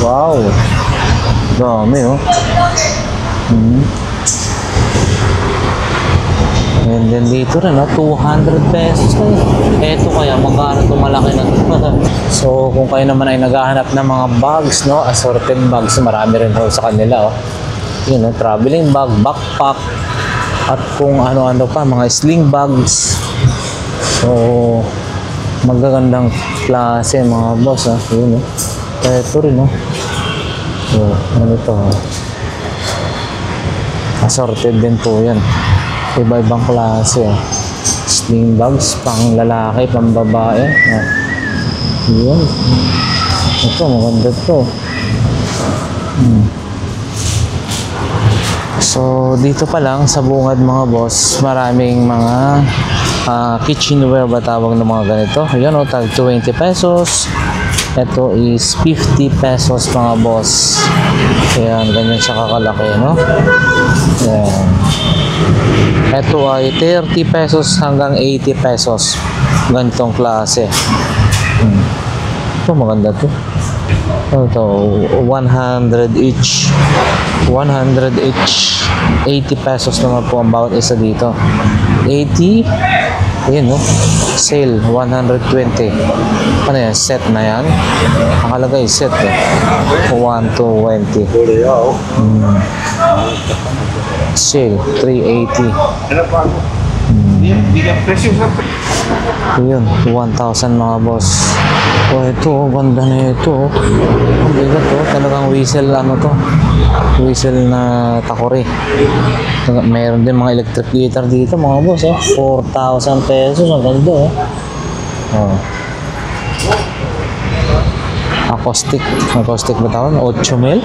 Wow. Dami, oh. And then dito rin, 200 pesos. Eto kaya, magkano itong malaki na to. So, kung kayo naman ay naghahanap ng mga bags, no? Assorted bags, marami rin ho sa kanila, oh. Yun, traveling bag, backpack, at kung ano-ano pa, mga sling bags. So, magagandang klase, mga boss, ha. Yun, Eto rin, So, ano ito, assorted din po yan. Iba-ibang klase. Sling bags, pang lalaki, pang babae. Yun. Ito, maganda to. So, dito pa lang sa bungad mga boss, maraming mga kitchenware ba tawag ng mga ganito. Ayan, tag 20 pesos. Ito is 50 pesos mga boss. Ayan, ganyan siya kakalaki, no? Ayan. Ito ay 30 pesos hanggang 80 pesos. Ganitong klase. Ito, maganda to. Ito, 100 each. 100 each. 80 pesos naman po ang bawat isa dito. 80. Ayan, sale, 120. Ano yan? Set na yan? Nakalagay set, 120. Sale, 380. Yun, 1,000 mga boss. Ito, ganda na ito. Ang bigat, talagang whistle, whistle na takore. Mayroon din mga electric guitar dito mga boss, 4,000 pesos. Ang ganda, Acoustic ba tawag? 8,000.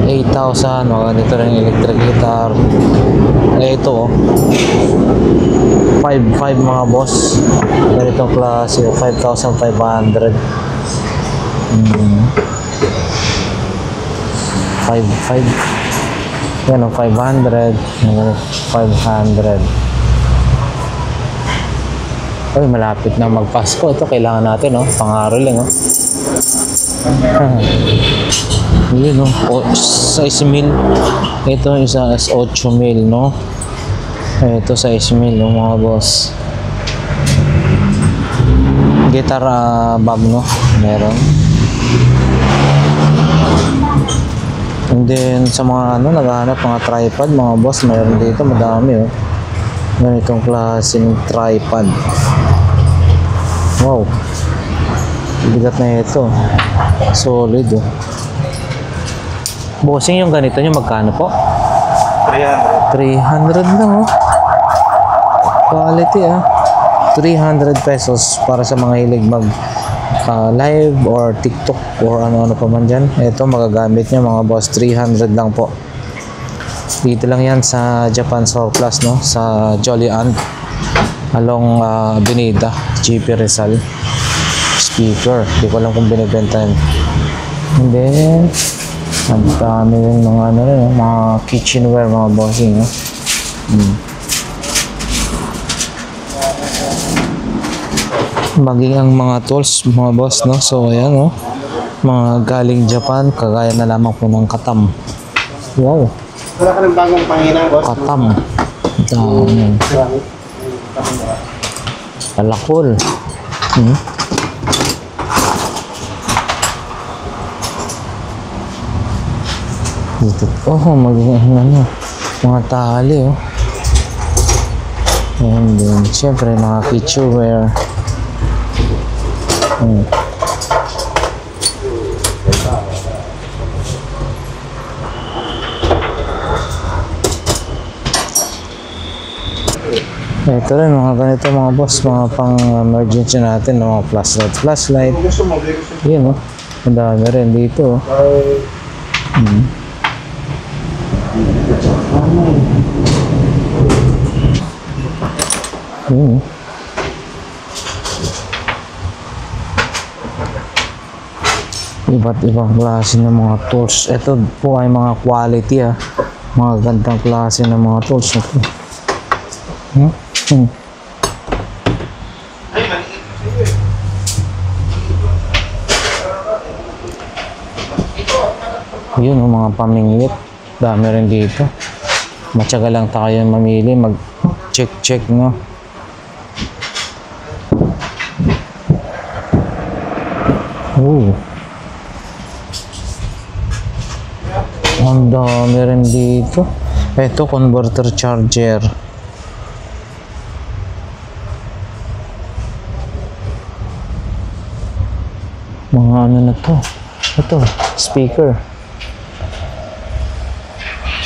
8,000. Dito rin yung electric guitar. Ito, 5,500 mga boss. Ganitong klase, 5,500. 5,500. Yan, 500. 500. Ay, malapit na magpasko. Ito, kailangan natin, pang-aroling, Yun, 6,000. Ito, isa is 8,000, no? Ito, 6,000, mga boss. Guitar bag, no? Meron. And then, sa mga, naghahanap mga tripod, mga boss, meron dito, madami, ganitong klase ng tripod. Wow, bigat na ito, solid. Bossing, yung ganito nyo magkano po? 300 lang, quality, 300 pesos para sa mga hilig mag live or TikTok or ano-ano pa man dyan. Ito, magagamit nyo mga boss, 300 lang po. Dito lang yan sa Japan Surplus, sa Jolly Ant, along Avenida GP Rizal. Speaker, hindi ko alam kung binibenta yun. And then, ang dami yung mga mga kitchenware, mga bossing, maging ang mga tools, mga boss, so ayan, mga galing Japan, kagaya na lamang po ng Katam. Wow, wala ka ng bagong panginang, boss? Katam. Dami. Palakol. Dito. Maging mga tali, and then syempre mga kitchenware. Ito rin mga ganito mga boss, mga pang emergency natin, mga flashlight. Yun, ang dami rin dito. Iba't ibang klase ng mga tools. Ito po ay mga quality, mga gandang klase ng mga tools. Yun, mga pamingwit. Dami rin dito. Matyaga lang tayo mamili. Mag-check, no? Oh. Ang dami rin dito. Ito, converter charger. Mga ano na to? Ito, speaker.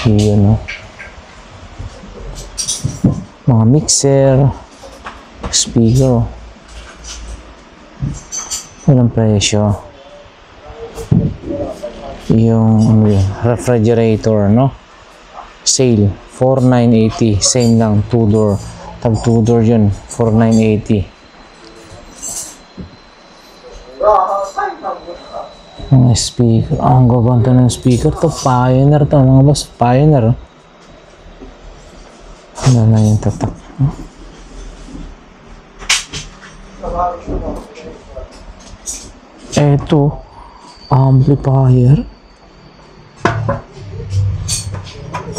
Iyon, no? Mga mixer. Speaker. Walang presyo. Yung ano yun, refrigerator, no? Sale, 4,980. Same lang, 2-door. Tag 2-door yun, 4,980. Mga speaker. Ang gaganda ng speaker to. Pioneer to, mga boss. Pioneer. Ano na yung tatak? Eto, amplifier.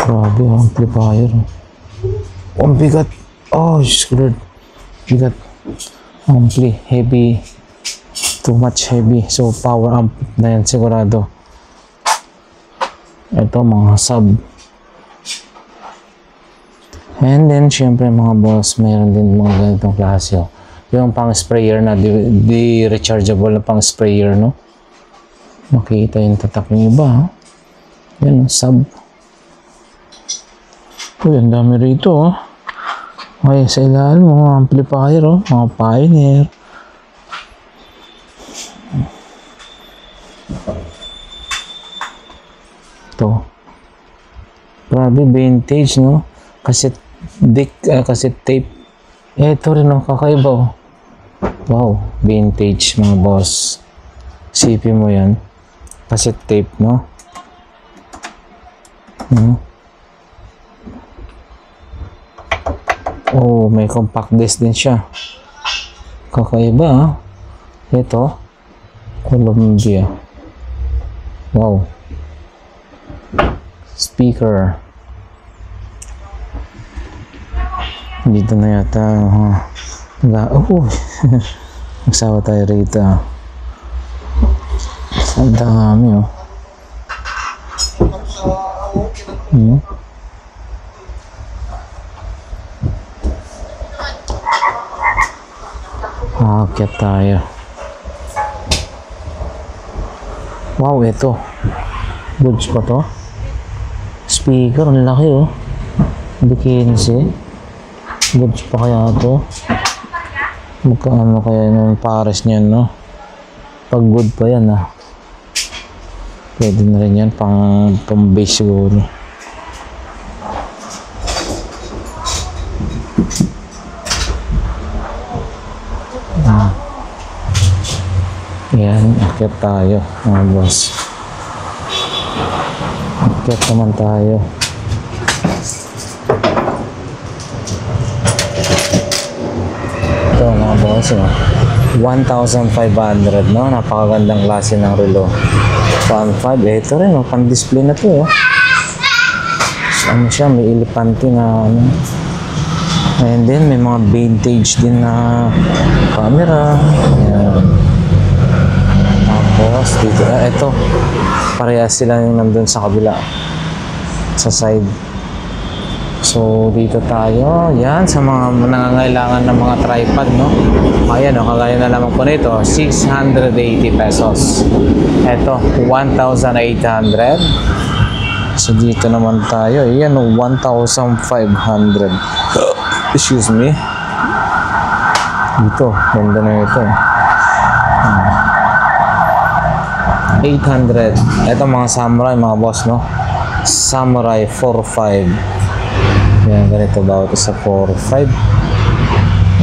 Grabe, amplifier. Ang bigat. Oh, screwed. Bigat. Ampli, heavy. Too much heavy. So, power amp na yan sigurado. Ito, mga sub. And then, syempre mga boss, mayroon din mga ganitong klase. Yung pang sprayer na, di rechargeable na pang sprayer, no? Makita yung tatak ng iba, ha? Yan, sub. Uy, ang dami rito, oh. Okay, sa ilalim, mga amplifier, oh. Mga Pioneer. Ito. Grabe, vintage, no? Cassette tape. Ito rin, no? Kakaiba, oh. Wow, vintage, mga boss. Sipin mo yan. Cassette tape, no? Oh, may compact disc din siya. Kakaiba, ha? Ito, Columbia. Wow. Speaker. Dito na yata. Oh, magsawa tayo rito. Ang dami, oh. Aakyat tayo. Wow, ito. Goods pa to. Speaker, ang laki, oh. Bikini. Goods pa kaya to? Magkaano kaya yung pares niyan, no? Pag good pa yan, ah. Pwede na rin yan, pang base siguro. Yan, akyat tayo, mga boss. Akyat naman tayo. Ito, mga boss, 1,500, no? Napakagandang klase ng relo. 1,500. Ito rin, pan-display na to, oh. Ano siya, may elepante na, ano. And then, may mga vintage din na camera. Ayan. Tapos, dito, ito. Parehas sila yung nandun sa kabila. Sa side. So, dito tayo. Yan, sa mga nangangailangan ng mga tripod, no? Ayan, no? Kagaya na lamang po nito, 680 pesos. Ito, 1,800. So, dito naman tayo. Ayan, 1,500. Excuse me. Dito, ganda na ito. 800. Ito mga samurai, mga boss, no? Samurai 4.5. Yan, ganito ba ito sa 4.5.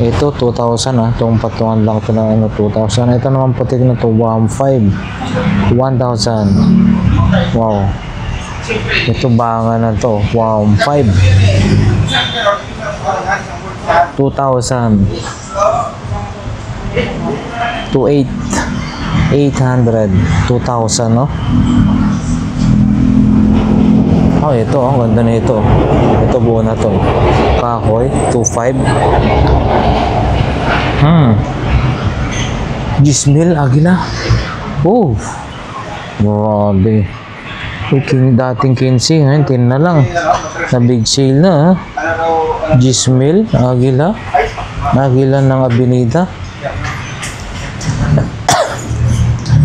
Ito 2,000, ah. Itong patungan lang ito na ano, 2,000. Ito naman putik na ito 1.5. 1,000. Wow. Ito banga na to 1.5. 2,000. 2,800. 800. 2,000, no? Oh, ito, ang ganda na ito. Ito buo na to. Kahoy, 2.5. Gismil, Agila. Oh, grabe. Dating 15, ngayon 10 na lang. Sa big sale na, ha? Gismil, Agila. Agila ng Abinida.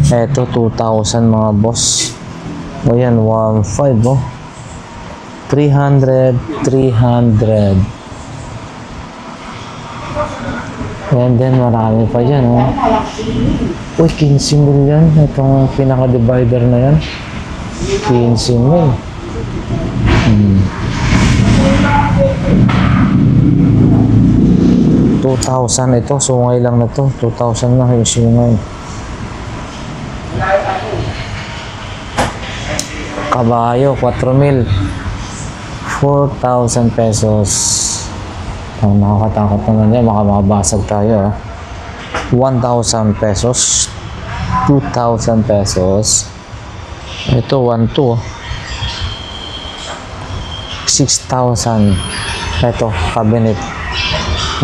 Eto, 2,000 mga boss. O yan, 1.5, oh. 300. And then, marami pa dyan, oh. Uy, 15 mil yan. Itong pinaka-divider na yan. 15 mil. 2,000 ito. Sungay lang na to. 2,000 lang yung sungay. Kabayo, 4 mil. 4,000 pesos. Ang nakakatakot naman yan, baka makabasag tayo. 1,000 pesos. 2,000 pesos. Ito, 1,200. 6,000. Ito, cabinet.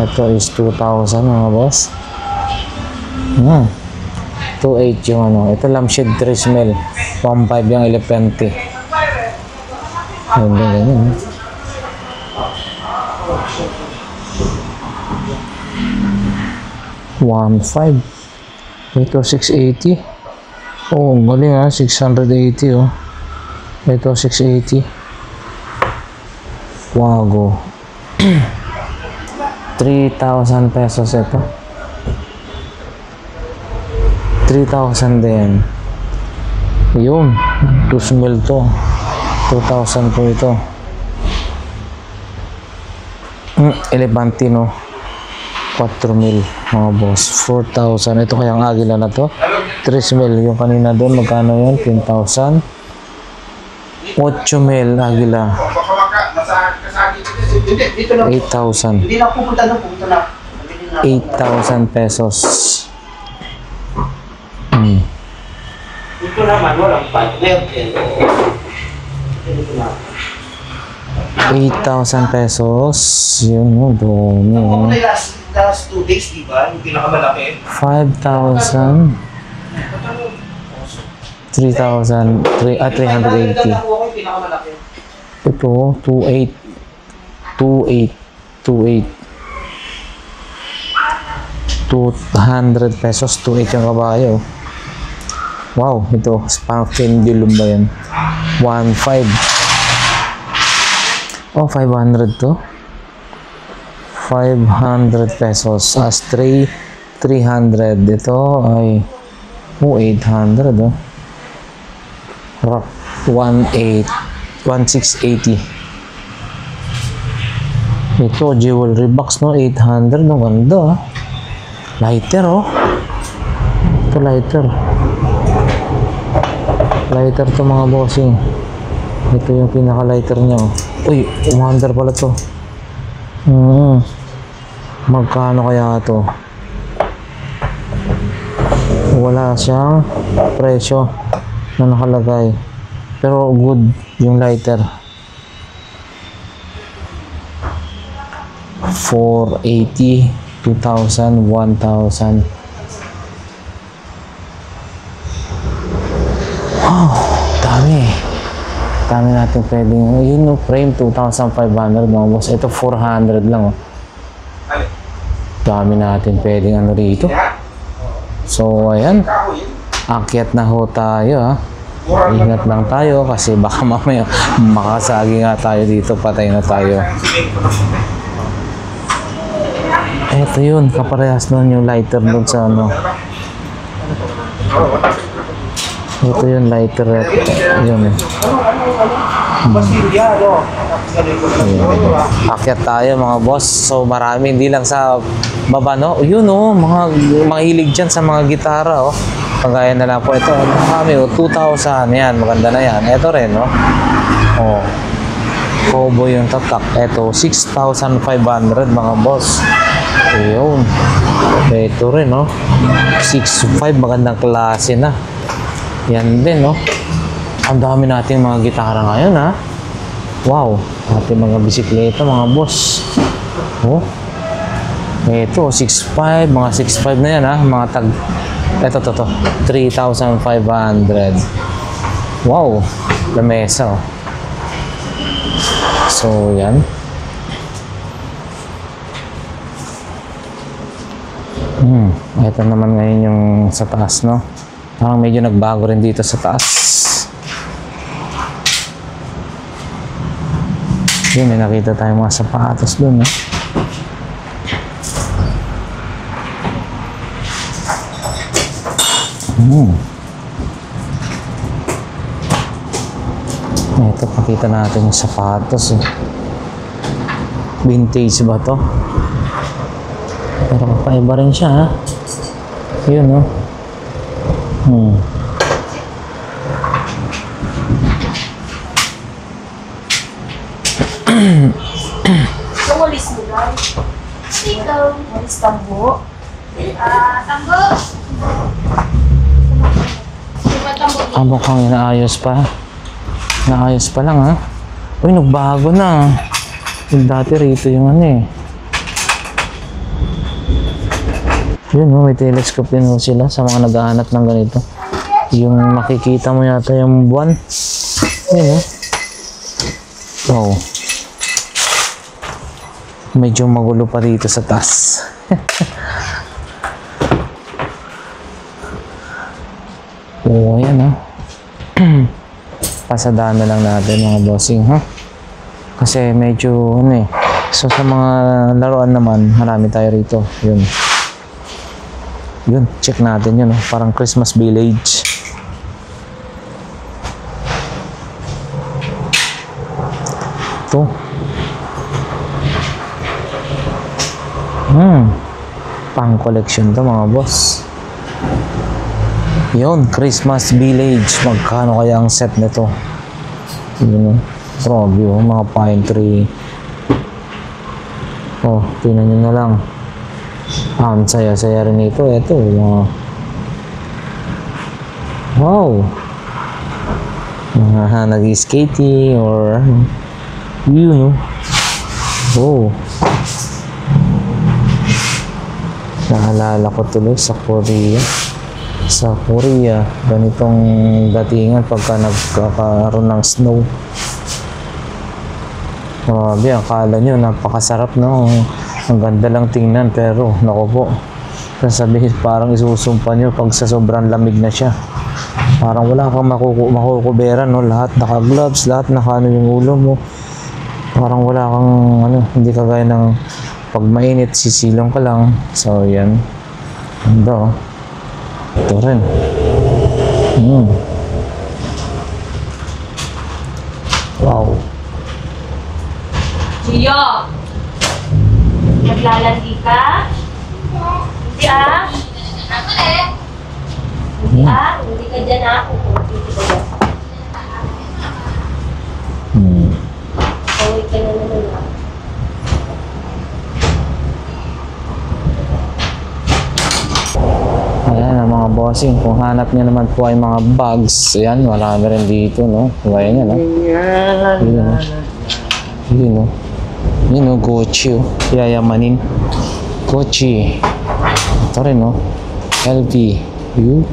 Ito is 2,000 mga boss. 2,800 yung ano. Ito lampshade 3 mil. 1,500 yung elepante. Ayun, ganyan. 1,500. Ito 680. Oh, galing ha, 680 oh. Ito 680. Wago. 3,000 pesos ito. 3,000 din. Yun, 2 mil to. 2,000 po ito. Elefantino 4 mil mga boss. 4,000. Ito kayang Agila na to. 3 mil. Yung kanina doon, magkano yun? 10,000. 8 mil Agila. 8,000. 8,000 pesos. Ito naman, walang partner. 8,000 pesos. Yun mo, dumi. Last 2 days, di ba? Yung pinakamalaki. 5,000. 3,000. 380. Ito, 2,800. 200 pesos. 2,800 yung kabayo. Wow, ito. Pang pendulum ba yan? 1,500. Oh, 500 to. 500 pesos. Ashtray, 300. Ito ay 800 oh. Rock 1680. Ito jewelry box no, 800. Ang ganda ah. Lighter oh. Ito lighter. Lighter to mga bossing. Ito yung pinaka lighter niya oh. Uy, umaandar pala to. Magkano kaya to? Wala siyang presyo na nakalagay. Pero good yung lighter. 480, 2,000, 1,000. Oh, dami. Dami natin pwedeng, yun no, frame 2,500 mga boss. Ito 400 lang oh. Dami natin pwedeng ano rito. So ayan, akyat na ho tayo ha. Ingat lang tayo kasi baka mamaya makasagi nga tayo dito, patay na tayo. Ito yun, kaparehas nun yung lighter doon sa ano. Ito yung lighter. Yun eh. Akyat tayo mga boss. So marami, hindi lang sa baba no. Yun oh, mga mahilig dyan sa mga gitara oh. Pagaya na lang po ito. Marami oh, 2,000. Yan, maganda na yan. Ito rin no. Oh. Kobo yung tatak. Ito, 6,500 mga boss. Ayun. Ito rin no. 6,500, magandang klase na. Yan din no. Ang dami nating mga gitara ngayon ha. Wow, ating mga bisikleta mga boss. Oh. Ito, 6.5, mga 6.5 na yan ha, mga tag, ito, 3,500. Wow, lamesa oh. So, yan. Ito naman ngayon yung sa taas, no? Parang medyo nagbago rin dito sa taas. Yun, may nakita tayong mga sapatos dun, no? Ito, pakita natin yung sapatos. Vintage ba to? Pero kakaiba rin siya, ha? Yun, no? Walis mo lang. Ikaw. Walis tambo. Tambo. Ah, mukhang inaayos pa. Inaayos pa lang, ha? Uy, nagbago na. Yung dati rito yung ano eh. Yun, oh, may telescope din oh sila sa mga naghahanap ng ganito. Yung makikita mo yata yung buwan. Yun, oh. Wow. Medyo magulo pa dito sa taas. Oo, ayan, oh. Pasadaan na lang natin mga bossing, ha? Kasi medyo, ano eh. So, sa mga laruan naman, marami tayo rito. Yun. Yun, check natin yun, oh. Parang Christmas Village. Ito. Pang collection to mga boss. Yun, Christmas Village. Magkano kaya ang set nito? Yun, oh. Grabe, oh, mga pine tree. Oh, tingnan nyo na lang. Ang saya-saya rin ito. Ito, mga... Wow! Mga nag-skating or... Yun, oh. Oh. Naalala ko tuloy sa Korea. Sa Korea, ganitong datingan pagka nagkakaroon ng snow. Grabe, akala nyo, napakasarap, no? Ang ganda lang tingnan, pero, naku po, sasabihin parang isusumpa nyo pag sa sobrang lamig na siya. Parang wala kang makukuberan, no? Lahat naka-gloves, lahat naka-ano yung ulo mo. Parang wala kang, ano, hindi kagaya ng pag mainit, sisilong ka lang. So, yan. Ganda, oh. Ito rin. Wow. Gio! Naglalandi ka? Hindi ah? Hindi ah? Hindi ka dyan ah? Hindi ka dyan. Kaway ka na naman ah. Ayan ang mga bossing. Kung hanap niya naman po ay mga bags, ayan, marami rin dito, no? Gaya niya, no? Yun, no? Yun, no? Yun, no? Gucci, oh. Yayamanin. Gucci. Ito rin, no? LV. Yun.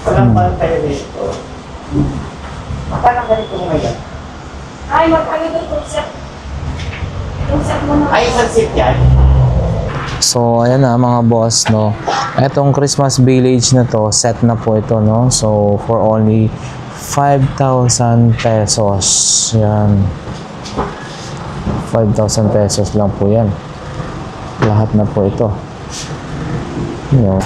Parang tayo dito. Parang ganito mo ngayon. Ay, mag-ano doon concept. Concept mo na. Ay, sunset yan. So, ayan na mga boss, no? Etong Christmas Village na to, set na po ito, no? So, for only 5,000 pesos. Yan. 5,000 pesos lang po yan. Lahat na po ito. You know.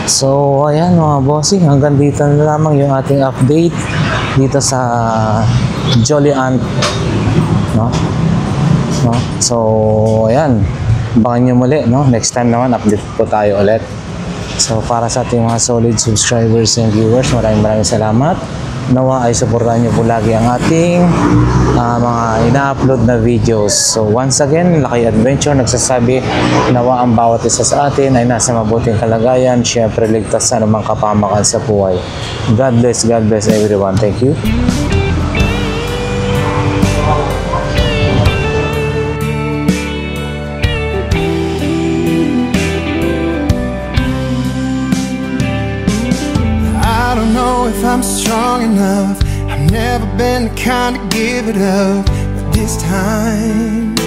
So, ayan mga bossing, hanggang dito na lamang yung ating update dito sa Jolly Ant, no? No? So, ayan. Abangan nyo muli, no? Next time naman, update po tayo ulit. So, para sa ating mga solid subscribers and viewers, maraming salamat. nawa ay suportahan nyo po lagi ang ating mga ina-upload na videos. So once again, Lakay Adventure nagsasabi nawa ang bawat isa sa atin ay nasa mabuting kalagayan, syempre ligtas sa anumang kapamakan sa buhay. God bless everyone. Thank you. I don't know if I'm strong enough. I've never been the kind to give it up, but this time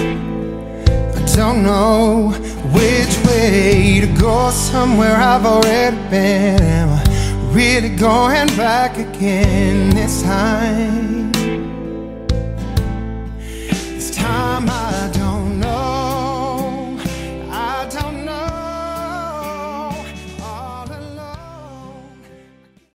I don't know which way to go. Somewhere I've already been. Am I really going back again this time? This time I